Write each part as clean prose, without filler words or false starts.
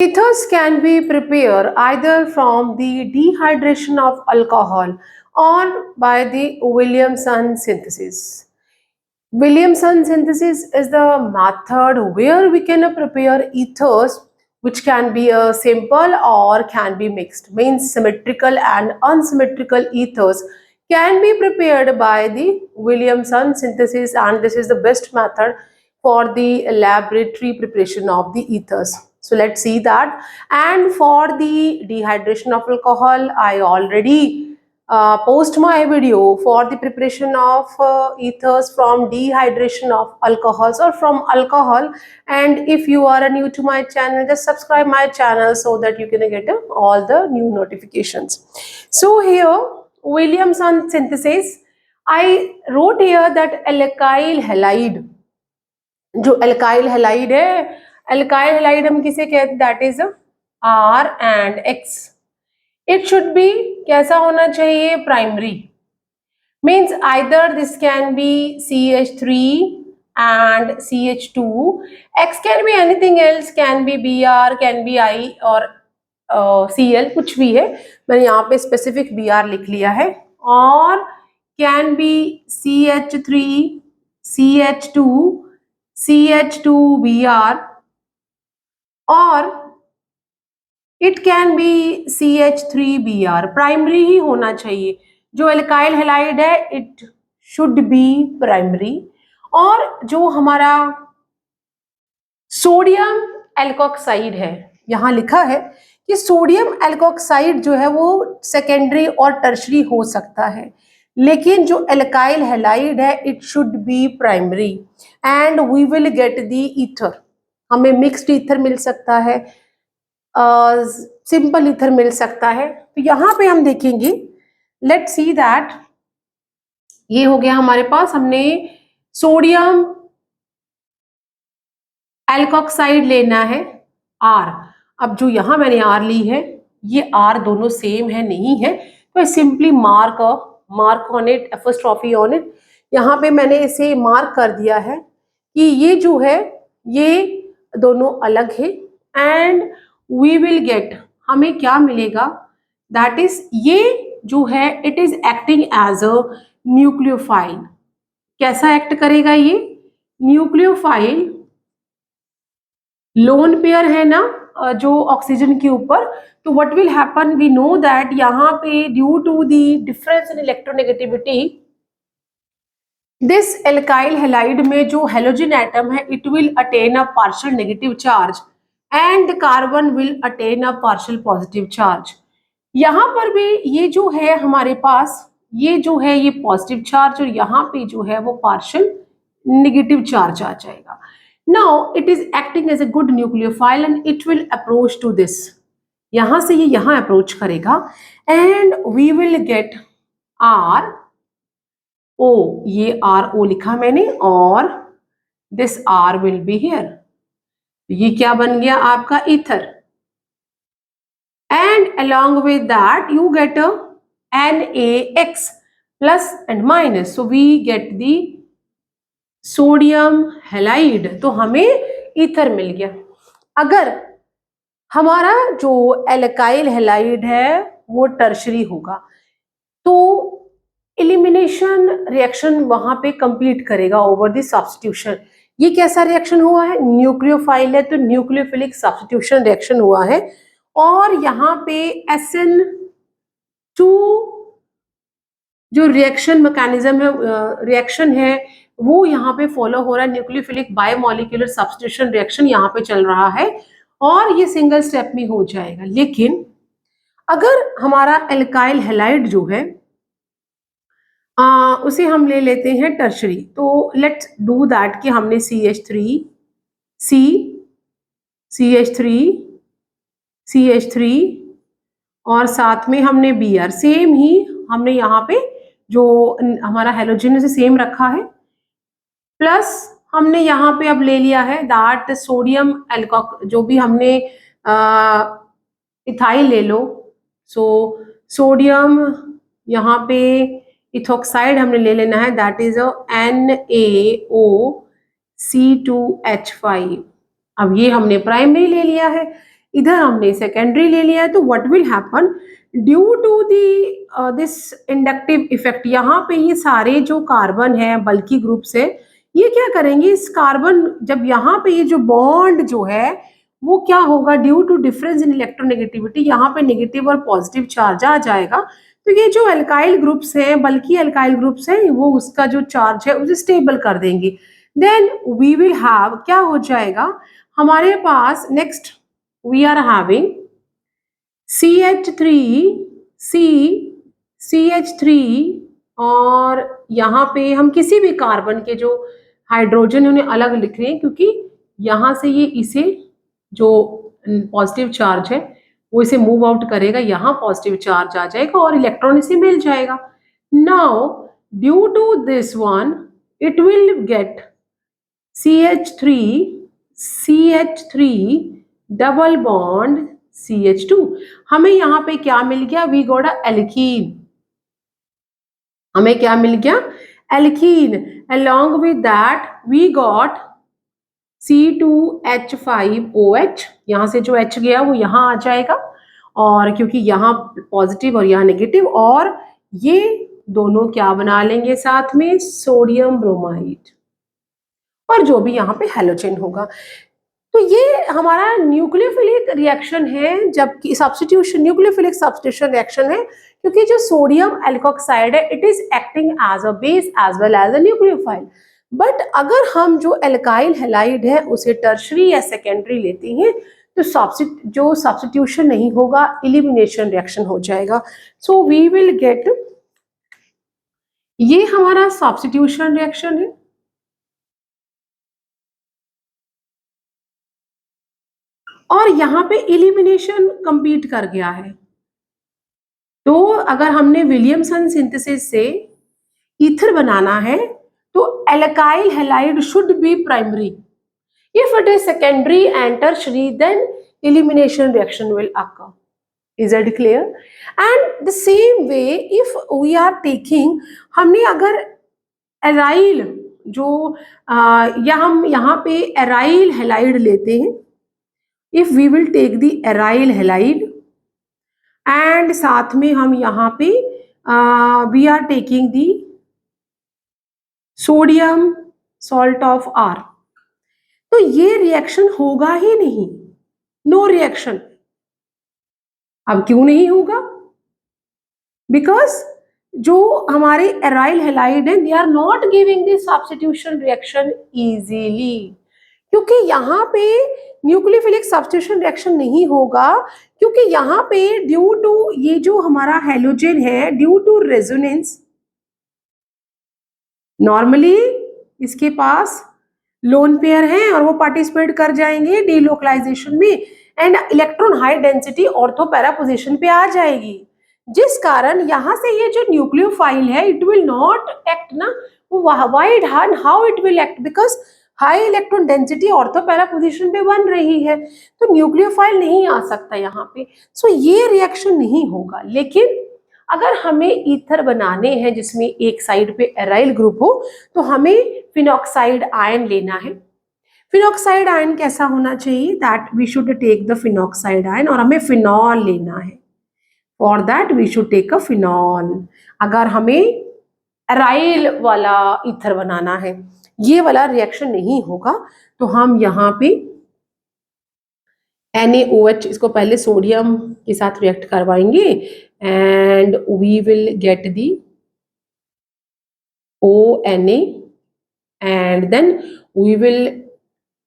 Ethers can be prepared either from the dehydration of alcohol or by the Williamson synthesis. Williamson synthesis is the method where we can prepare ethers which can be a simple or can be mixed. Means symmetrical and unsymmetrical ethers can be prepared by the Williamson synthesis, and this is the best method for the laboratory preparation of the ethers. So let's see that. And for the dehydration of alcohol, I already post my video for the preparation of ethers from dehydration of alcohols or from alcohol. And if you are new to my channel, just subscribe my channel so that you can get all the new notifications. So here Williamson synthesis, I wrote here that alkyl halide, जो alkyl halide है, alkyl halide हम किसे कहते हैं, that is R and X. It should be कैसा होना चाहिए, primary. Means either this can be CH3 and CH2. X can be anything else, can be Br, can be I और Cl, कुछ भी है. मैंने यहाँ पे स्पेसिफिक Br लिख लिया है. और can be CH3, CH2, CH2Br, और it can be CH3Br. Primary ही होना चाहिए. जो एल्काइल हैलाइड है इट शुड बी प्राइमरी. और जो हमारा सोडियम एल्कोक्साइड है, यहाँ लिखा है कि सोडियम एल्कोक्साइड जो है वो सेकेंडरी और टर्शरी हो सकता है, लेकिन जो एल्काइल हैलाइड है it should be primary. And we will get the ether. हमें मिक्स्ड ईथर मिल सकता है, सिंपल ईथर मिल सकता है. तो यहाँ पे हम देखेंगे, लेट्स सी दैट. ये हो गया हमारे पास, हमने सोडियम एल्कोक्साइड लेना है R. अब जो यहाँ मैंने R ली है, ये R दोनों सेम है नहीं है, तो simply mark on it, apostrophe on it. यहाँ पे मैंने इसे मार्क कर दिया है कि ये जो है ये दोनों अलग है. एंड वी विल गेट, हमें क्या मिलेगा, दैट इज ये जो है it is acting as a nucleophile. कैसा एक्ट करेगा ये न्यूक्लियोफाइल? लोन पेयर है ना जो ऑक्सीजन के ऊपर, तो what will happen, we know that यहाँ पे due to the difference in electronegativity, this alkyl halide में जो हेलोजन एटम है it will attain a partial negative charge and carbon will attain a partial positive charge. यहाँ पर भी ये जो है हमारे पास, ये जो है ये पॉजिटिव चार्ज, और यहाँ पे जो है वो पार्शियल नेगेटिव चार्ज आ जाएगा. Now it is acting as a good nucleophile and it will approach to this. यहाँ से ये यहाँ अप्रोच करेगा and we will get R O. ये R O लिखा मैंने, और this R will be here. ये क्या बन गया आपका ether. And along with that you get a NaX plus and minus, so we get the sodium halide. तो हमें ईथर मिल गया. अगर हमारा जो एल्काइल हैलाइड है वो टर्शरी होगा तो एलिमिनेशन रिएक्शन वहां पे कंप्लीट करेगा ओवर द सब्स्टिट्यूशन. ये कैसा रिएक्शन हुआ है, न्यूक्लियोफाइल है तो न्यूक्लियोफिलिक सब्स्टिट्यूशन रिएक्शन हुआ है. और यहाँ पे SN2 जो रिएक्शन मैकेनिज्म है, रिएक्शन है वो यहाँ पे फॉलो हो रहा है. न्यूक्लियोफिलिक बायोमोलिकुलर सब्स्टिट्यूशन रिएक्शन यहाँ पे चल रहा है और ये सिंगल स्टेप में हो जाएगा. लेकिन अगर हमारा एल्काइल हैलाइड जो है उसे हम ले लेते हैं टर्शरी, तो लेट्स डू दैट कि हमने CH3 और साथ में हमने Br, सेम ही हमने यहाँ पे जो हमारा हेलोजन से सेम रखा है, प्लस हमने यहाँ पे अब ले लिया है दैट सोडियम एल्कोक, जो भी हमने इथाइल ले लो. सो सोडियम यहाँ पे इथोक्साइड हमने ले लेना है, दैट इज NaOC2H5. अब ये हमने प्राइमरी ले लिया है. इधर हमने सेकेंडरी ले लिया है, तो what will happen due to the this inductive effect, यहाँ पे ये सारे जो कार्बन है बल्कि ग्रुप्स है, ये क्या करेंगे, इस कार्बन जब यहाँ पे ये जो बॉन्ड जो है वो क्या होगा, due to difference in electronegativity, यहाँ पे नेगेटिव और पॉजिटिव चार्ज आ जाएगा, तो ये जो अल्काइल ग्रुप्स हैं बल्कि अल्काइल ग्रुप्स हैं वो उसका जो चार्ज है उसे स्टेबल कर देंगे। देन वी विल हैव, क्या हो जाएगा हमारे पास, next we are having CH3 C CH3, और यहाँ पे हम किसी भी कार्बन के जो हाइड्रोजन उन्हें अलग लिख रहे हैं क्योंकि यहाँ से ये इसे जो पॉजिटिव चार्ज है वो इसे मूव आउट करेगा, यहाँ पॉजिटिव चार्ज आ जाएगा और इलेक्ट्रॉन इसे मिल जाएगा। Now due to this one it will get CH3 double bond CH2, हमें यहाँ पे क्या मिल गया, वी गॉट अ एल्कीन, हमें क्या मिल गया, alkene. along with that we got C2H5OH, यहाँ से जो H गया वो यहाँ आ जाएगा, और क्योंकि यहाँ पॉजिटिव और यहाँ नेगेटिव, और ये दोनों क्या बना लेंगे साथ में, सोडियम ब्रोमाइड, और जो भी यहाँ पे हैलोजन होगा। तो ये हमारा न्यूक्लियोफिलिक रिएक्शन है, जबकि सब्स्टिट्यूशन न्यूक्लियोफिलिक सब्स्टिट्यूशन रिएक्शन है, क्योंकि जो सोडियम एल्कोक्साइड है it is acting as a base as well as a nucleophile. But अगर हम जो एल्काइल हैलाइड है उसे टर्शरी या सेकेंडरी लेते हैं तो जो सब्स्टिट्यूशन नहीं होगा, एलिमिनेशन रिएक्शन हो जाएगा। सो वी विल गेट, ये हमारा सब्स्टिट्यूशन रिएक्शन है, और यहाँ पे एलिमिनेशन कंप्लीट कर गया है। तो अगर हमने विलियमसन सिंथेसिस से ईथर बनाना है तो alkyl halide should be primary, if it is secondary and tertiary then elimination reaction will occur. Is that clear? And the same way if we are taking, हमने अगर एराइल जो या हम यहाँ पे एराइल हैलाइड लेते हैं, if we will take the aryl halide and साथ में हम यहाँ पे we are taking the sodium salt of R, तो ये रिएक्शन होगा ही नहीं, नो रिएक्शन। अब क्यों नहीं होगा, बिकॉज जो हमारे एराइल हैलाइड है they are not giving this substitution reaction easily, क्योंकि यहाँ पे न्यूक्लियोफिलिक सब्स्टिट्यूशन रिएक्शन नहीं होगा, क्योंकि यहाँ पे ड्यू टू ये जो हमारा हैलोजन है, ड्यू टू रेजोनेंस, नॉर्मली इसके पास लोन पेयर है और वो पार्टिसिपेट कर जाएंगे डीलोकलाइजेशन में, and electron high density ortho para position पे आ जाएगी, जिस कारण यहाँ से ये जो न्यूक्लियोफाइल है इट विल नॉट एक्ट ना, wide hand how it will act, because high electron density ortho para position पे बन रही है, तो न्यूक्लियोफाइल नहीं आ सकता यहाँ पे, सो ये रिएक्शन नहीं होगा। लेकिन अगर हमें ईथर बनाने हैं जिसमें एक साइड पे एराइल ग्रुप हो तो हमें फिनॉक्साइड आयन लेना है। फिनॉक्साइड आयन कैसा होना चाहिए, that we should take the phenoxide ion, और हमें फिनॉल लेना है, for that we should take a phenol. अगर हमें एराइल वाला ईथर बनाना है, ये वाला रिएक्शन नहीं होगा, तो हम यहाँ पे NaOH इसको पहले सोडियम के साथ रिएक्ट करवाएंगे and we will get the ONa and then we will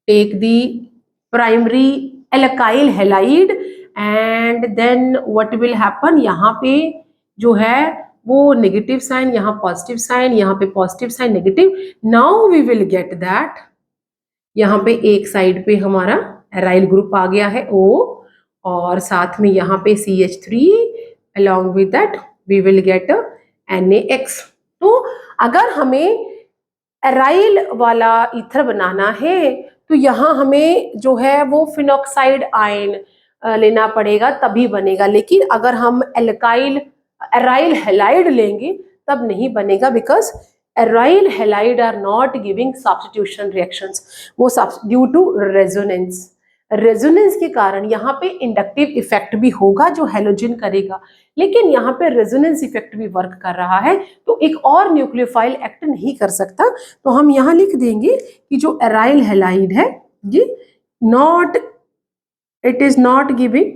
take the primary alkyl halide and then what will happen, यहाँ पे जो है वो नेगेटिव साइन, यहाँ पॉजिटिव साइन, यहाँ पे positive sign negative, now we will get that, यहाँ पे एक साइड पे हमारा एराइल ग्रुप आ गया है O, और साथ में यहाँ पे CH3 along with that we will get NaX। तो अगर हमें एराइल वाला ईथर बनाना है तो यहाँ हमें जो है वो फिनॉक्साइड आयन लेना पड़ेगा तभी बनेगा, लेकिन अगर हम एराइल हैलाइड लेंगे तब नहीं बनेगा, because aryl halide are not giving substitution reactions, वो ड्यू टू रेजोनेंस, रेजोनेंस के कारण यहाँ पे इंडक्टिव इफेक्ट भी होगा जो हेलोजन करेगा, लेकिन यहाँ पे रेजोनेंस इफेक्ट भी वर्क कर रहा है, तो एक और न्यूक्लियोफाइल एक्ट नहीं कर सकता। तो हम यहाँ लिख देंगे कि जो एराइल हैलाइड है ये not, it is not giving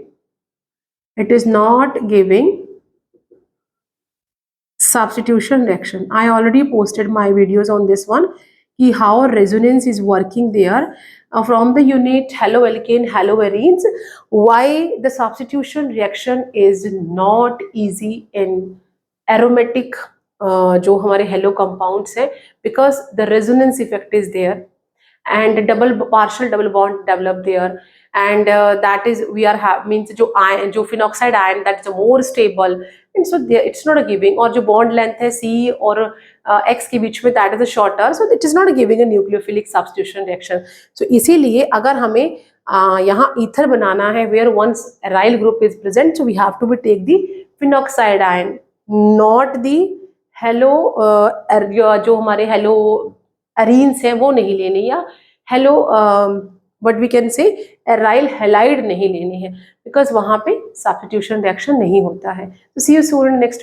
substitution reaction. I already posted my videos on this one, ki how resonance is working there from the unit haloalkane haloarenes, why the substitution reaction is not easy in aromatic जो हमारे hello compounds हैं, because the resonance effect is there and partial double bond develop there, and that is we are means जो ion जो phenoxide ion that is more stable, and so there it's not a giving, और जो bond length है C और X के बीच में that is a shorter, so it is not giving a nucleophilic substitution reaction. So इसीलिए अगर हमें यहाँ ईथर बनाना है where once aryl group is present, so we have to be take the phenoxide ion, not the halo जो हमारे halo arenes हैं वो नहीं लेने, या halo what we can say aryl halide नहीं लेने हैं, बिकॉज वहाँ पे सब्स्टिट्यूशन रिएक्शन नहीं होता है। तो सी यू सून नेक्स्ट।